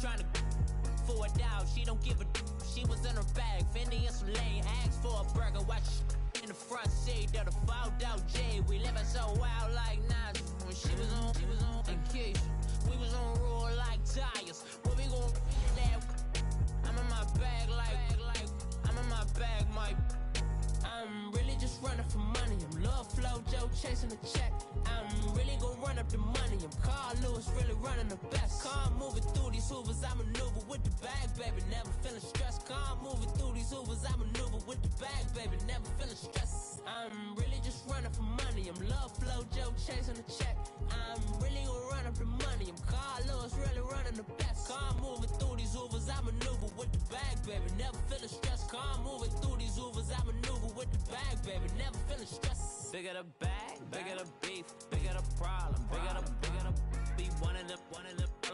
trying to for it out. She don't give a she was in her bag. Fendi and some lane. Asked for a burger. Watch in the front seat of the fouled out J. We living so wild like Nas. When she was on vacation. We was on roll like tires. Where we gon' that? I'm in my bag like I'm in my bag, Mike. I'm really just running for money. I'm love flow, Joe chasing the check. I'm really gonna run up the money. I'm Carl Lewis, really running the best. Car moving through these Hoovers, I maneuver with the bag, baby. Never feeling stressed. Car moving through these Hoovers, I maneuver with the bag, baby. Never feeling stressed. I'm really just running for money. I'm love flow, Joe chasing the check. I'm really gonna run up the money. I'm Carl Lewis, really running the best. Car moving through these Hoovers, I maneuver with the bag, baby. Never feeling stressed. Car moving through these Hoovers, I maneuver with the bag, baby. Never feeling stressed. Bigger the bag, bigger the beef, bigger the problem, bigger the be one in the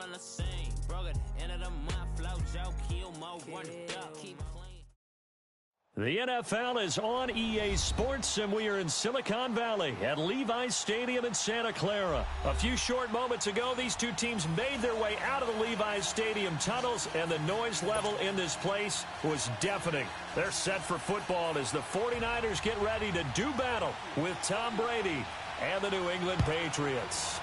all in the same. Broke at the end of the month, flow, Joe, kill, mo, run it up, keep clean. The NFL is on EA Sports, and we are in Silicon Valley at Levi's Stadium in Santa Clara. A few short moments ago, these two teams made their way out of the Levi's Stadium tunnels, and the noise level in this place was deafening. They're set for football as the 49ers get ready to do battle with Tom Brady and the New England Patriots.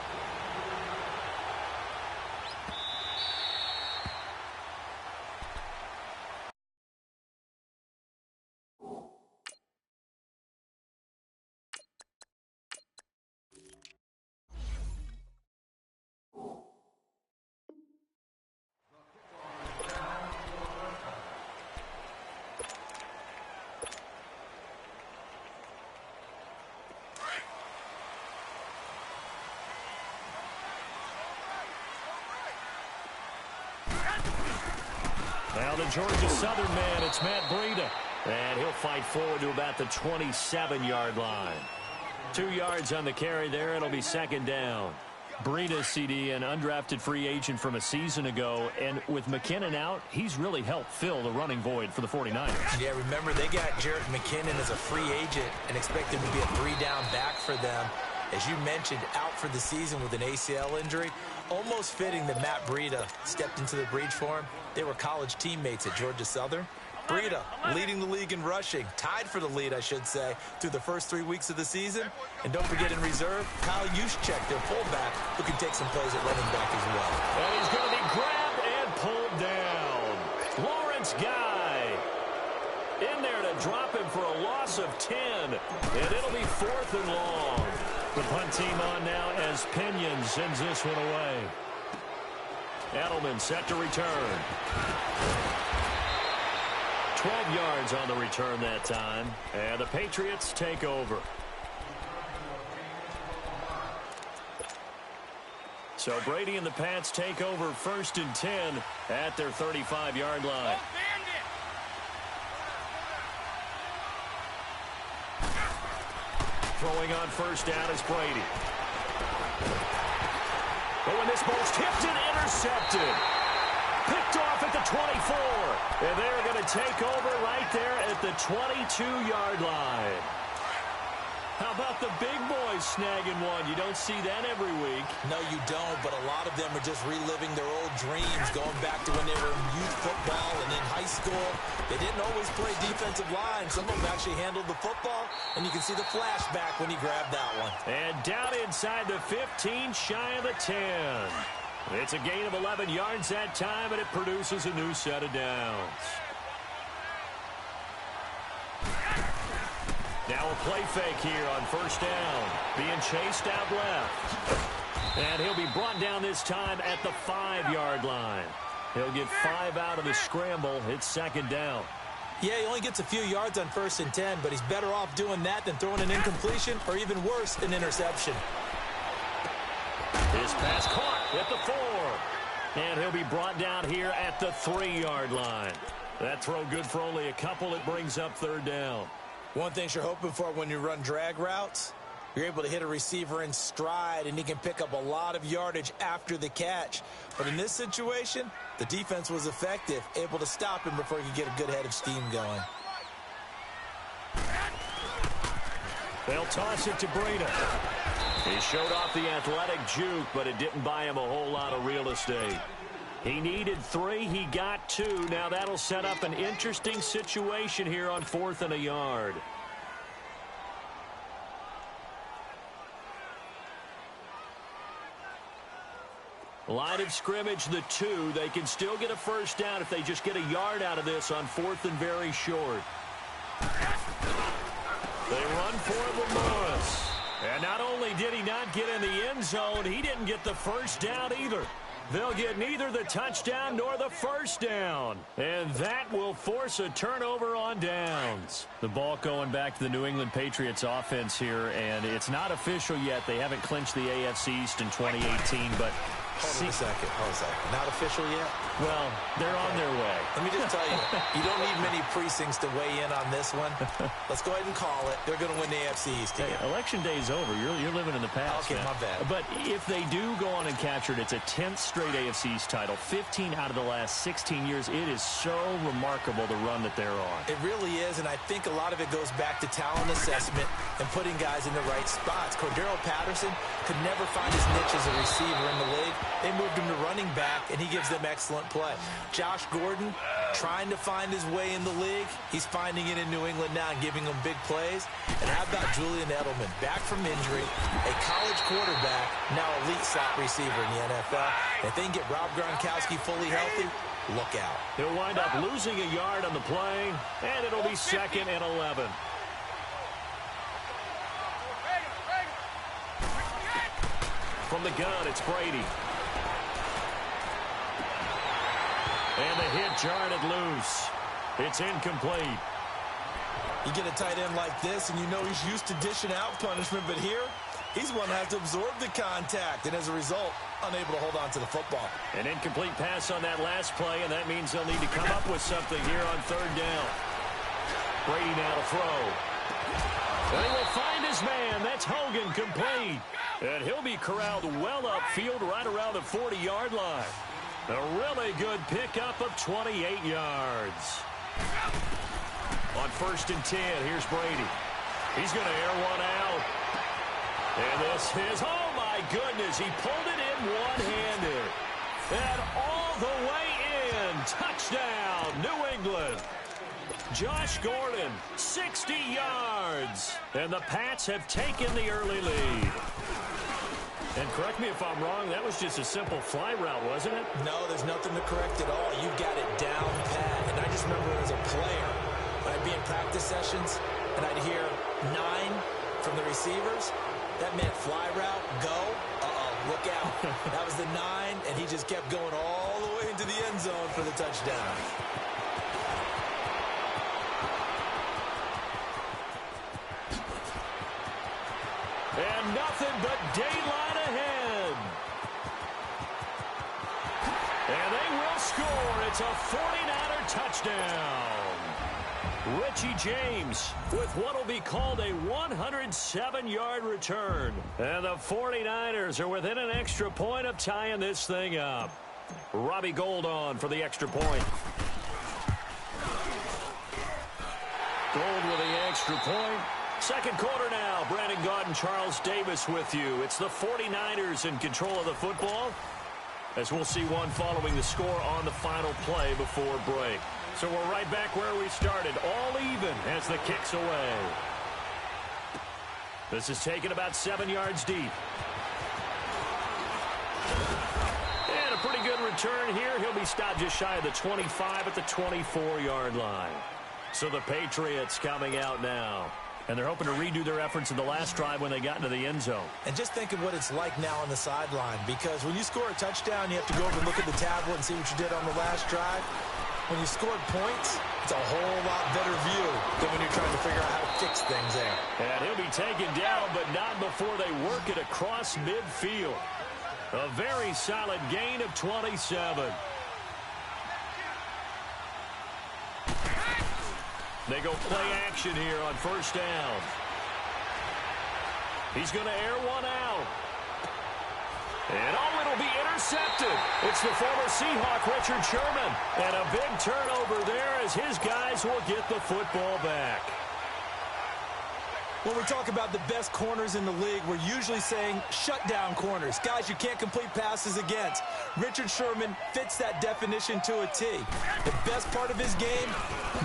Now the Georgia Southern man, it's Matt Breida. And he'll fight forward to about the 27-yard line. 2 yards on the carry there. It'll be second down. Breida, CD, an undrafted free agent from a season ago. And with McKinnon out, he's really helped fill the running void for the 49ers. Yeah, remember, they got Jerick McKinnon as a free agent and expect him to be a three-down back for them. As you mentioned, out for the season with an ACL injury. Almost fitting that Matt Breida stepped into the breach for him. They were college teammates at Georgia Southern. Breida leading the league in rushing, tied for the lead, I should say, through the first 3 weeks of the season. And don't forget in reserve, Kyle Juszczyk, their fullback, who can take some plays at running back as well. And he's going to be grabbed and pulled down. Lawrence Guy in there to drop him for a loss of 10. And it'll be 4th and long. The punt team on now as Pinion sends this one away. Edelman set to return. 12 yards on the return that time. And the Patriots take over. So Brady and the Pats take over 1st and 10 at their 35-yard line. Throwing on first down is Brady. But when this ball's tipped and intercepted. Picked off at the 24. And they're going to take over right there at the 22-yard line. How about the big boys snagging one? You don't see that every week. No, you don't, but a lot of them are just reliving their old dreams, going back to when they were in youth football and in high school. They didn't always play defensive line. Some of them actually handled the football, and you can see the flashback when he grabbed that one. And down inside the 15, shy of the 10. It's a gain of 11 yards that time, and it produces a new set of downs. Now a play fake here on first down. Being chased out left. And he'll be brought down this time at the 5-yard line. He'll get 5 out of the scramble. It's second down. Yeah, he only gets a few yards on 1st and 10, but he's better off doing that than throwing an incompletion or even worse, an interception. His pass caught at the 4. And he'll be brought down here at the 3-yard line. That throw good for only a couple. It brings up third down. One thing you're hoping for when you run drag routes, you're able to hit a receiver in stride, and he can pick up a lot of yardage after the catch. But in this situation, the defense was effective, able to stop him before he could get a good head of steam going. They'll toss it to Breida. He showed off the athletic juke, but it didn't buy him a whole lot of real estate. He needed 3. He got 2. Now that'll set up an interesting situation here on 4th and a yard. Line of scrimmage, the 2. They can still get a first down if they just get a yard out of this on 4th and very short. They run for it with Morris. And not only did he not get in the end zone, he didn't get the first down either. They'll get neither the touchdown nor the first down. And that will force a turnover on downs. The ball going back to the New England Patriots offense here, and it's not official yet. They haven't clinched the AFC East in 2018, but... Hold on a second. Not official yet? Well, they're on their way. Let me just tell you, you don't need many precincts to weigh in on this one. Let's go ahead and call it. They're going to win the AFC East again. Hey, election day is over. You're living in the past. Okay, man. my bad. But if they do go on and capture it, it's a 10th straight AFC East title. 15 out of the last 16 years. It is so remarkable the run that they're on. It really is, and I think a lot of it goes back to talent assessment and putting guys in the right spots. Cordero Patterson could never find his niche as a receiver in the league. They moved him to running back, and he gives them excellent play. Josh Gordon trying to find his way in the league. He's finding it in New England now and giving them big plays. And how about Julian Edelman, back from injury, a college quarterback, now elite slot receiver in the NFL. And if they can get Rob Gronkowski fully healthy, look out. He'll wind up losing a yard on the play, and it'll be 2nd and 11. From the gun, it's Brady. And the hit jarred it loose. It's incomplete. You get a tight end like this, and you know he's used to dishing out punishment, but here, he's one that has to absorb the contact, and as a result, unable to hold on to the football. An incomplete pass on that last play, and that means they'll need to come up with something here on 3rd down. Brady now to throw. And he will find his man. That's Hogan, complete. And he'll be corralled well upfield right around the 40-yard line. A really good pickup of 28 yards. On 1st and 10, here's Brady. He's going to air one out. And this is, oh my goodness, he pulled it in one-handed. And all the way in. Touchdown, New England. Josh Gordon, 60 yards. And the Pats have taken the early lead. And correct me if I'm wrong, that was just a simple fly route, wasn't it? No, there's nothing to correct at all. You've got it down pat. And I just remember as a player, when I'd be in practice sessions, and I'd hear 9 from the receivers, that meant fly route, go, look out. That was the 9, and he just kept going all the way into the end zone for the touchdown. And nothing but daylight ahead. And they will score. It's a 49er touchdown. Richie James with what will be called a 107-yard return. And the 49ers are within an extra point of tying this thing up. Robbie Gould on for the extra point. Gould with the extra point. 2nd quarter now. Brandon Gaudin, Charles Davis with you. It's the 49ers in control of the football, as we'll see one following the score on the final play before break. So we're right back where we started, all even as the kick's away. This is taken about 7 yards deep. And a pretty good return here. He'll be stopped just shy of the 25 at the 24-yard line. So the Patriots coming out now. And they're hoping to redo their efforts in the last drive when they got into the end zone. And just think of what it's like now on the sideline, because when you score a touchdown, you have to go over and look at the tablet and see what you did on the last drive. When you scored points, it's a whole lot better view than when you're trying to figure out how to fix things there. And he'll be taken down, but not before they work it across midfield. A very solid gain of 27. They go play action here on 1st down. He's going to air one out. And it'll be intercepted. It's the former Seahawk, Richard Sherman. And a big turnover there as his guys will get the football back. When we talk about the best corners in the league, we're usually saying shutdown corners, guys you can't complete passes against. Richard Sherman fits that definition to a T. The best part of his game,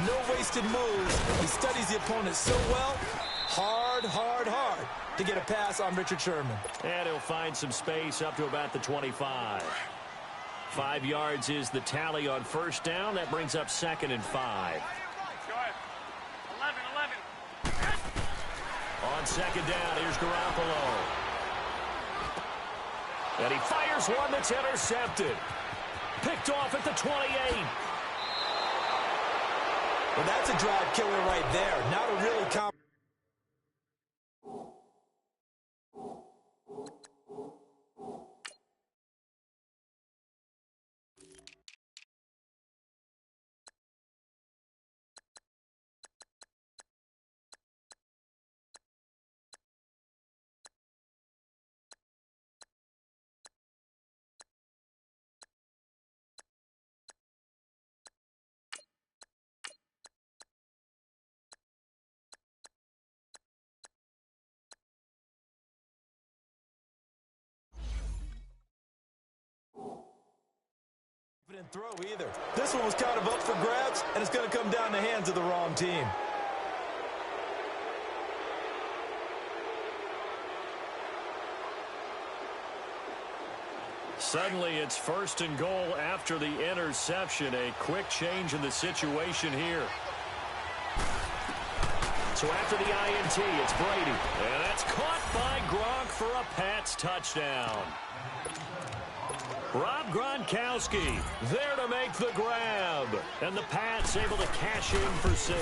no wasted moves. He studies the opponent so well, hard to get a pass on Richard Sherman. And he'll find some space up to about the 25. 5 yards is the tally on first down. That brings up 2nd and 5. On 2nd down, here's Garoppolo. And he fires one that's intercepted. Picked off at the 28. Well, that's a drive killer right there. Not a really throw either. This one was kind of up for grabs, and it's going to come down the hands of the wrong team. Suddenly, it's 1st and goal after the interception. A quick change in the situation here. So after the INT, it's Brady. And that's caught by Gronk for a Pats touchdown. Rob Gronkowski there to make the grab. And the Pats able to cash in for 6.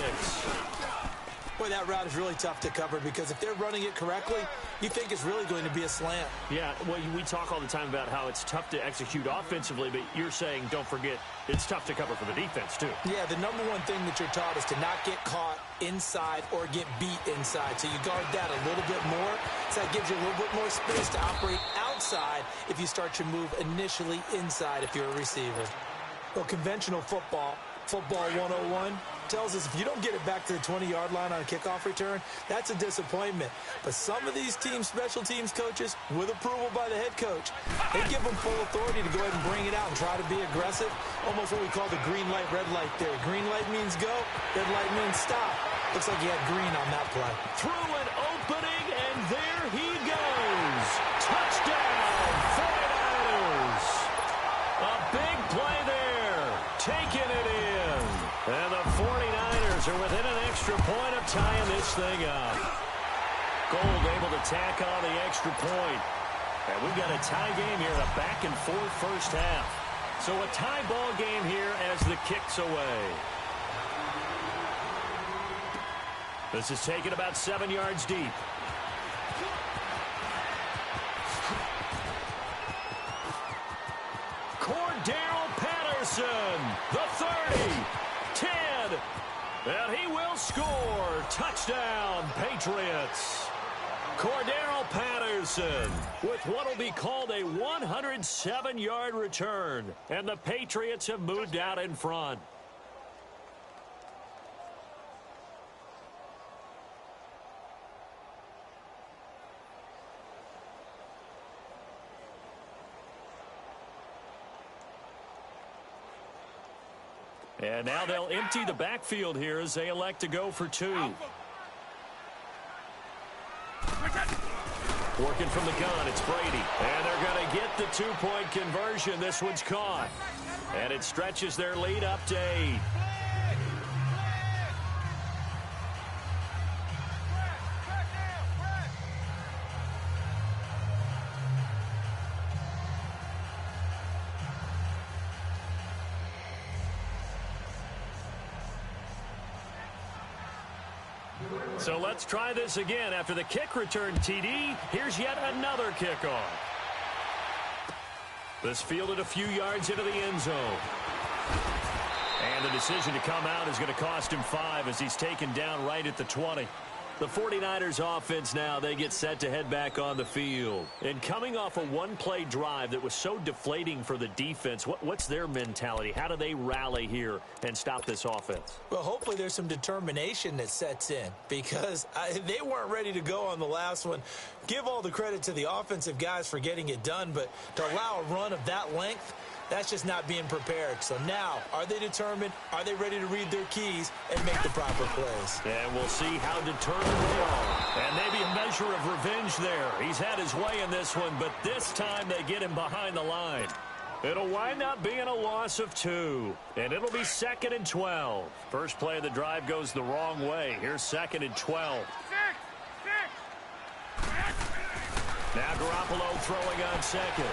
Boy, that route is really tough to cover because if they're running it correctly, you think it's really going to be a slant. Yeah, well, we talk all the time about how it's tough to execute offensively, but you're saying, don't forget, it's tough to cover for the defense, too. Yeah, the number one thing that you're taught is to not get caught inside or get beat inside. So you guard that a little bit more. So that gives you a little bit more space to operate outside if you start your move initially inside if you're a receiver. Well, conventional football 101, tells us if you don't get it back to the 20-yard line on a kickoff return, that's a disappointment. But some of these teams, special teams coaches, with approval by the head coach, they give them full authority to go ahead and bring it out and try to be aggressive. Almost what we call the green light, red light theory. Green light means go, red light means stop. Looks like he had green on that play. Through an opening, and there he goes. Touchdown, 49ers. A big play there, taking it in. And the 49ers are within an extra point of tying this thing up. Gold able to tack on the extra point. And we've got a tie game here, a back-and-forth first half. So a tie ball game here as the kick's away. This is taken about 7 yards deep. Cordero Patterson, the 30. 10, and he will score. Touchdown, Patriots. Cordero Patterson with what will be called a 107-yard return, and the Patriots have moved out in front. And now they'll empty the backfield here as they elect to go for 2. Working from the gun, it's Brady. And they're going to get the 2-point conversion. This one's caught. And it stretches their lead up to 8. So let's try this again. After the kick return TD, here's yet another kickoff. This fielded a few yards into the end zone. And the decision to come out is going to cost him 5 as he's taken down right at the 20. The 49ers offense now, they get set to head back on the field. And coming off a one-play drive that was so deflating for the defense, what's their mentality? How do they rally here and stop this offense? Well, hopefully there's some determination that sets in because they weren't ready to go on the last one. Give all the credit to the offensive guys for getting it done, but to allow a run of that length, that's just not being prepared. So now, are they determined? Are they ready to read their keys and make the proper plays? And we'll see how determined they are. And maybe a measure of revenge there. He's had his way in this one, but this time they get him behind the line. It'll wind up being a loss of 2. And it'll be 2nd and 12. First play of the drive goes the wrong way. Here's 2nd and 12. Now Garoppolo throwing on second.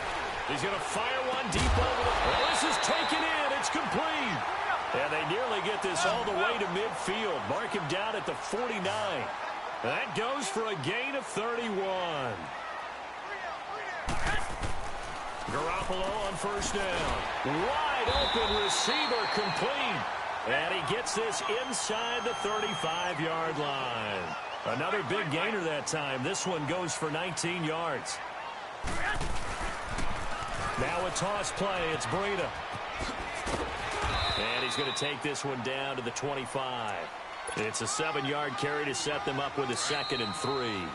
He's going to fire one deep over the... Well, this is taken in. It's complete. And they nearly get this all the way to midfield. Mark him down at the 49. That goes for a gain of 31. Garoppolo on first down. Wide open receiver complete. And he gets this inside the 35-yard line. Another big gainer that time. This one goes for 19 yards. Now a toss play. It's Breida. And he's going to take this one down to the 25. It's a 7-yard carry to set them up with a 2nd and 3.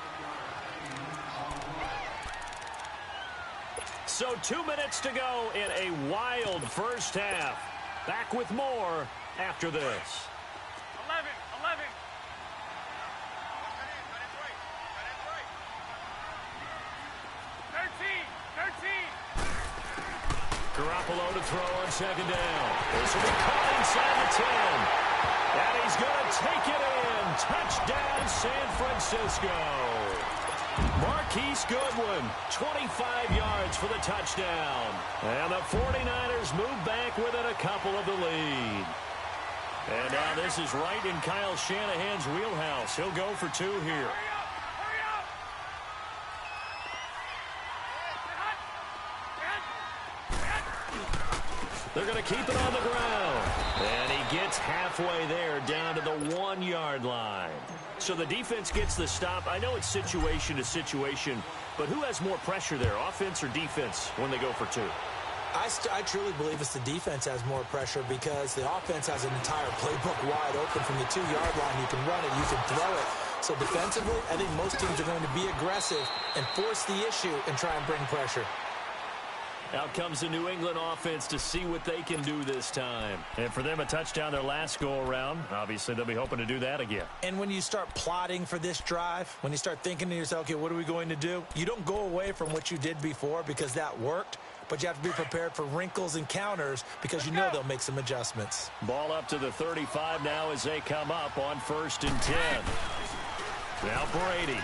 So 2 minutes to go in a wild first half. Back with more after this. 11. Garoppolo to throw on second down. This will be caught inside the 10. And he's going to take it in. Touchdown, San Francisco. Marquise Goodwin, 25 yards for the touchdown. And the 49ers move back within a couple of the lead. And now this is right in Kyle Shanahan's wheelhouse. He'll go for 2 here. They're going to keep it on the ground. And he gets halfway there down to the 1-yard line. So the defense gets the stop. I know it's situation to situation, but who has more pressure there, offense or defense, when they go for 2? I truly believe it's the defense has more pressure because the offense has an entire playbook wide open from the 2-yard line. You can run it, you can throw it. So defensively, I think most teams are going to be aggressive and force the issue and try and bring pressure. Out comes the New England offense to see what they can do this time. And for them, a touchdown their last go-around. Obviously, they'll be hoping to do that again. And when you start plotting for this drive, when you start thinking to yourself, okay, what are we going to do? You don't go away from what you did before because that worked, but you have to be prepared for wrinkles and counters because you know they'll make some adjustments. Ball up to the 35 now as they come up on 1st and 10. Now Brady.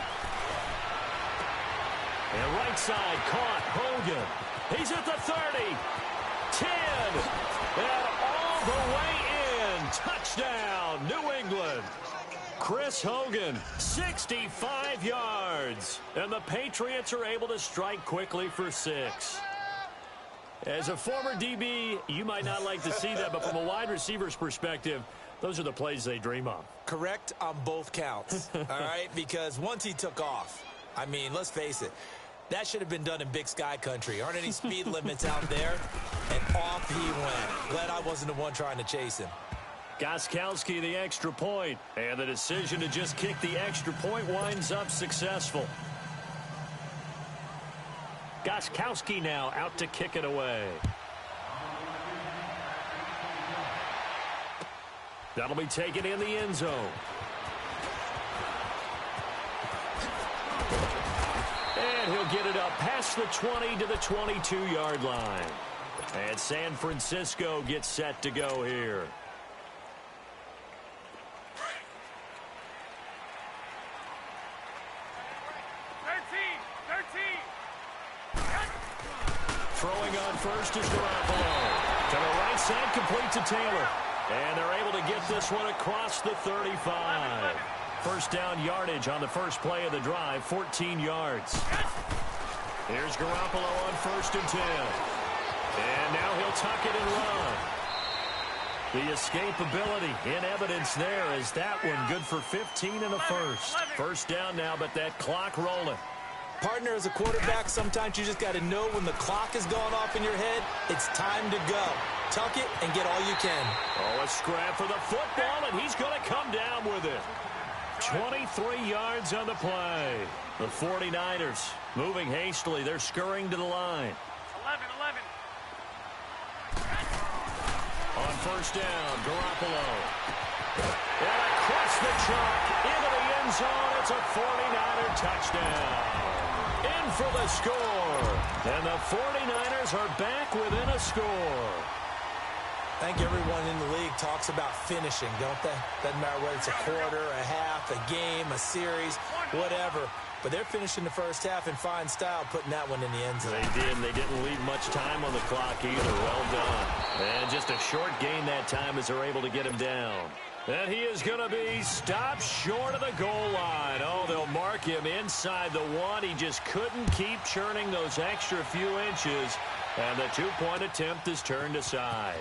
And right side caught Hogan. He's at the 30, 10, and all the way in. Touchdown, New England. Chris Hogan, 65 yards. And the Patriots are able to strike quickly for 6. As a former DB, you might not like to see that, but from a wide receiver's perspective, those are the plays they dream of. Correct on both counts, all right? Because once he took off, I mean, let's face it, that should have been done in Big Sky Country. Aren't any speed limits out there? And off he went. Glad I wasn't the one trying to chase him. Gostkowski the extra point. And the decision to just kick the extra point winds up successful. Gostkowski now out to kick it away. That'll be taken in the end zone. And he'll get it up past the 20 to the 22-yard line. And San Francisco gets set to go here. Throwing on first is Garoppolo. To the right side, complete to Taylor. And they're able to get this one across the 35. First down yardage on the first play of the drive, 14 yards. Here's Garoppolo on 1st and 10. And now he'll tuck it and run. The escapability in evidence there as that one good for 15 in the first. First down now, but that clock rolling. Partner, as a quarterback, sometimes you just got to know when the clock is going off in your head, it's time to go. Tuck it and get all you can. Oh, a scrap for the football, and he's going to come down with it. 23 yards on the play. The 49ers moving hastily. They're scurrying to the line. 11. On first down, Garoppolo. And across the chalk into the end zone. It's a 49er touchdown. In for the score. And the 49ers are back within a score. I think everyone in the league talks about finishing, don't they? Doesn't matter whether it's a quarter, a half, a game, a series, whatever. But they're finishing the first half in fine style, putting that one in the end zone. They did, and they didn't leave much time on the clock either. Well done. And just a short gain that time as they're able to get him down. And he is going to be stopped short of the goal line. Oh, they'll mark him inside the one. He just couldn't keep churning those extra few inches. And the two-point attempt is turned aside.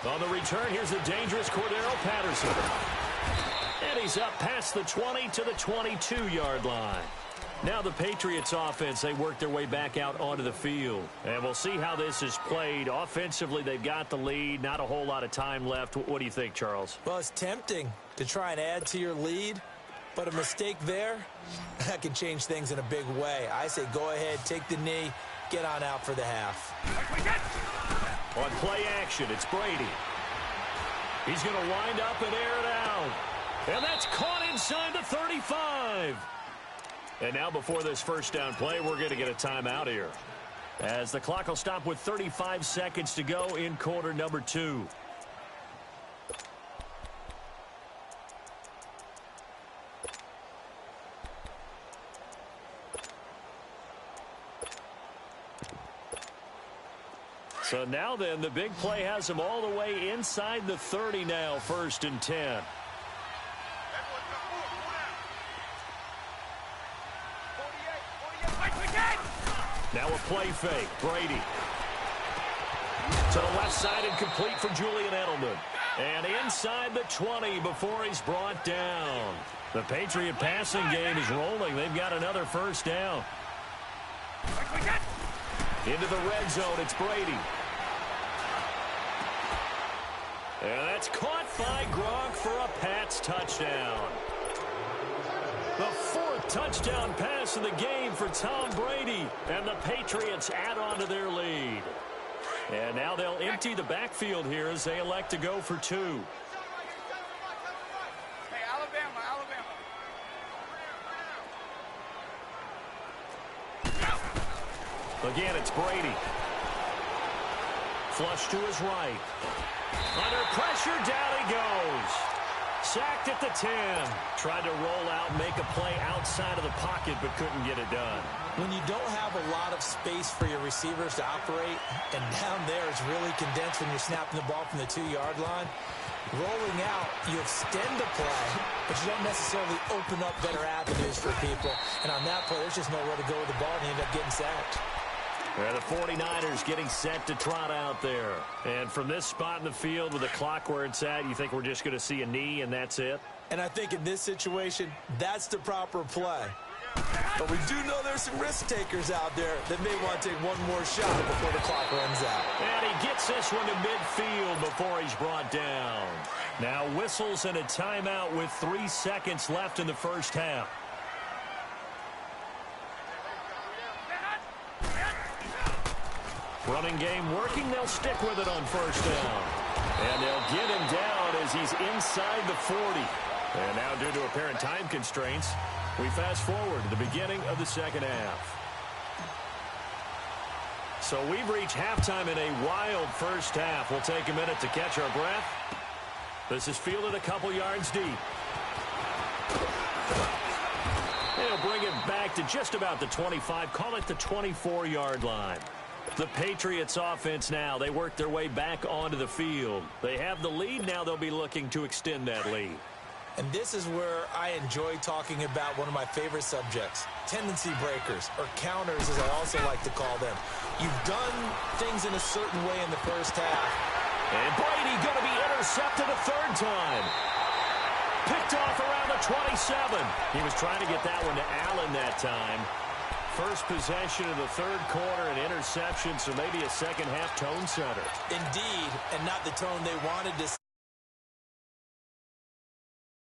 On the return, here's the dangerous Cordero Patterson. And he's up past the 20 to the 22-yard line. Now the Patriots offense, they work their way back out onto the field. And we'll see how this is played. Offensively, they've got the lead. Not a whole lot of time left. What do you think, Charles? Well, it's tempting to try and add to your lead. But a mistake there, that can change things in a big way. I say go ahead, take the knee, get on out for the half. On play action, it's Brady. He's going to wind up and air it out. And that's caught inside the 35. And now before this first down play, we're going to get a timeout here, as the clock will stop with 35 seconds to go in quarter number 2. So now then, the big play has them all the way inside the 30 now, 1st and 10. Now a play fake. Brady. To the left side and complete for Julian Edelman. And inside the 20 before he's brought down. The Patriot passing game is rolling. They've got another first down. Into the red zone, it's Brady. And that's caught by Gronk for a Pats touchdown. The 4th touchdown pass in the game for Tom Brady. And the Patriots add on to their lead. And now they'll empty the backfield here as they elect to go for 2. Hey, Alabama. Again, it's Brady. Flush to his right. Under pressure, down he goes. Sacked at the 10. Tried to roll out, make a play outside of the pocket, but couldn't get it done. When you don't have a lot of space for your receivers to operate, and down there it's really condensed when you're snapping the ball from the 2-yard line, rolling out, you extend the play, but you don't necessarily open up better avenues for people. And on that play, there's just nowhere to go with the ball, and you end up getting sacked. Yeah, the 49ers getting set to trot out there. And from this spot in the field with the clock where it's at, you think we're just going to see a knee and that's it? And I think in this situation, that's the proper play. But we do know there's some risk takers out there that may want to take one more shot before the clock runs out. And he gets this one to midfield before he's brought down. Now whistles and a timeout with 3 seconds left in the first half. Running game working. They'll stick with it on first down. And they'll get him down as he's inside the 40. And now due to apparent time constraints, we fast forward to the beginning of the second half. So we've reached halftime in a wild first half. We'll take a minute to catch our breath. This is fielded a couple yards deep. They'll bring it back to just about the 25, call it the 24-yard line. The Patriots offense now, they work their way back onto the field. They have the lead now. They'll be looking to extend that lead. And this is where I enjoy talking about one of my favorite subjects, tendency breakers, or counters as I also like to call them. You've done things in a certain way in the first half, And Brady going to be intercepted a third time. Picked off around the 27. He was trying to get that one to Allen that time. First possession of the third quarter, an interception, so maybe a second-half tone setter. Indeed, and not the tone they wanted to